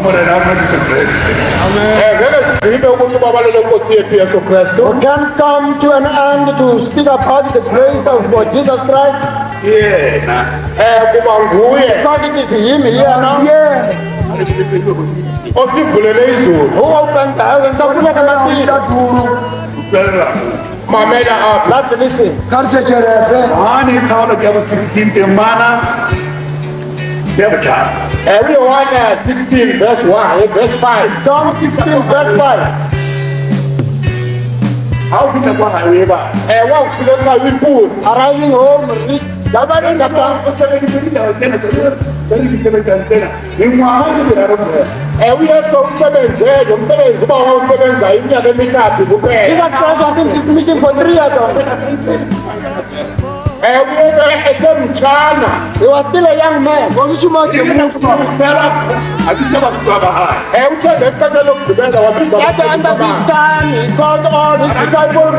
morena rona Jeso Christ. We can come to an end to speak about the grace of God, Jesus Christ. Yena. Because it is Him here now. Yeah. Osivulele izulu. Who opened the heavens? Mamela apha. Let's listen. Mani khawula ke 16 Mfana. Lebaka. Everyone 16 verse 1, verse 5. John 16 verse 5. How did the one I ba? What should I be food? Arriving home, reach. Nobody chapter. We are so seven days, about 7 days, you are making Jesus Christ was in this meeting for 3 years. We are some China. He was still a young man. I just want to Let's take a look together. At the end of his time, he called all his disciples.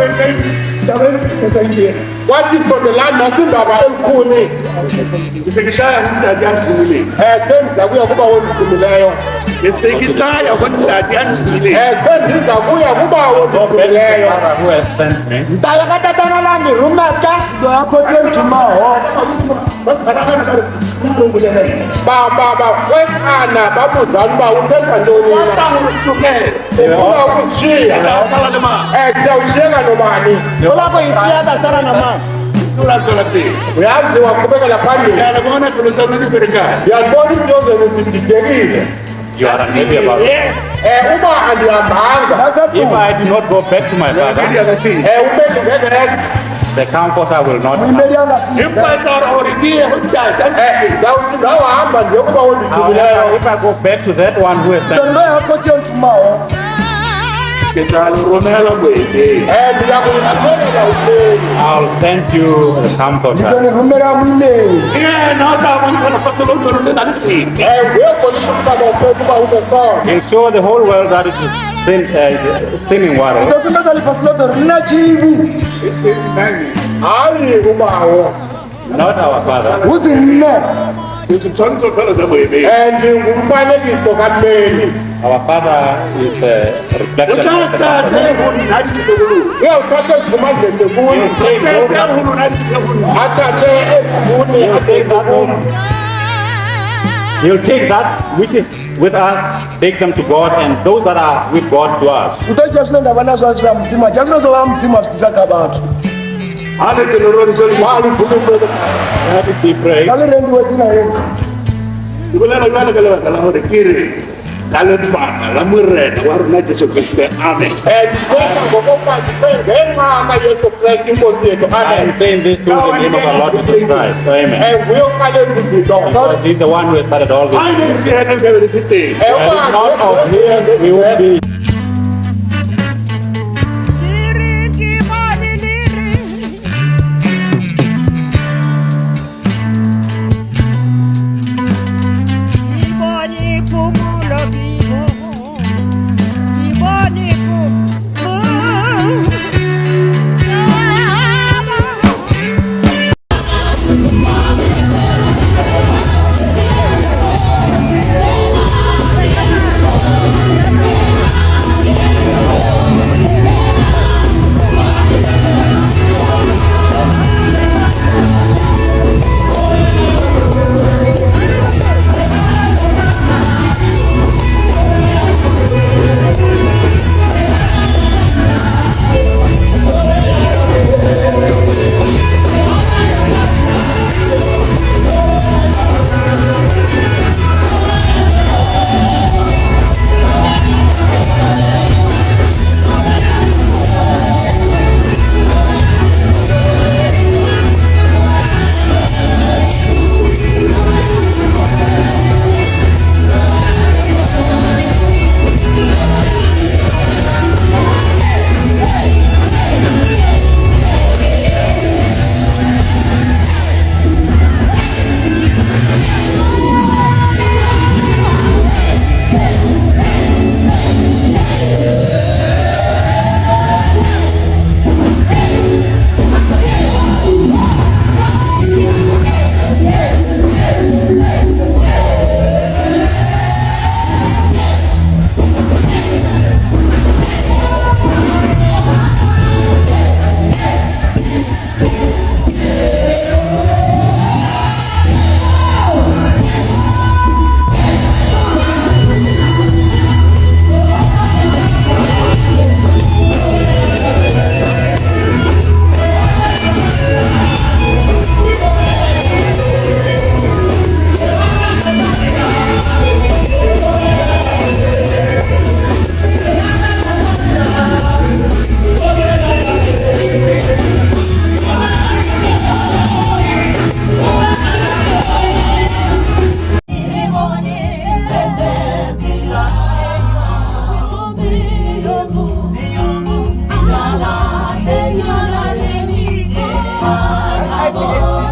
What is for the land? Nothing about Kuni. Isekishaya umdadi athule. That we are going to the Layo. Isekitaya umdadi athule. That we are going to the Layo. Who has sent me? Baba, when Anna, Babu Zamba, who does not know we have the Wakubeka family. You are going to the You are unhappy about it. If I do not go back to my father, the comforter will not come. However, if I go back to that one who has sent me, I'll send you the comforter. He'll show the whole world that it is sinning world. Not our father. Who's in there? Our father is a reflection of the He'll take that which is with us, take them to God, and those that are with God to us. Let it be praised. I'm saying this to the name of our Lord Jesus Christ. Amen. Because He's the one who has started all this. And not of Him we will be. life is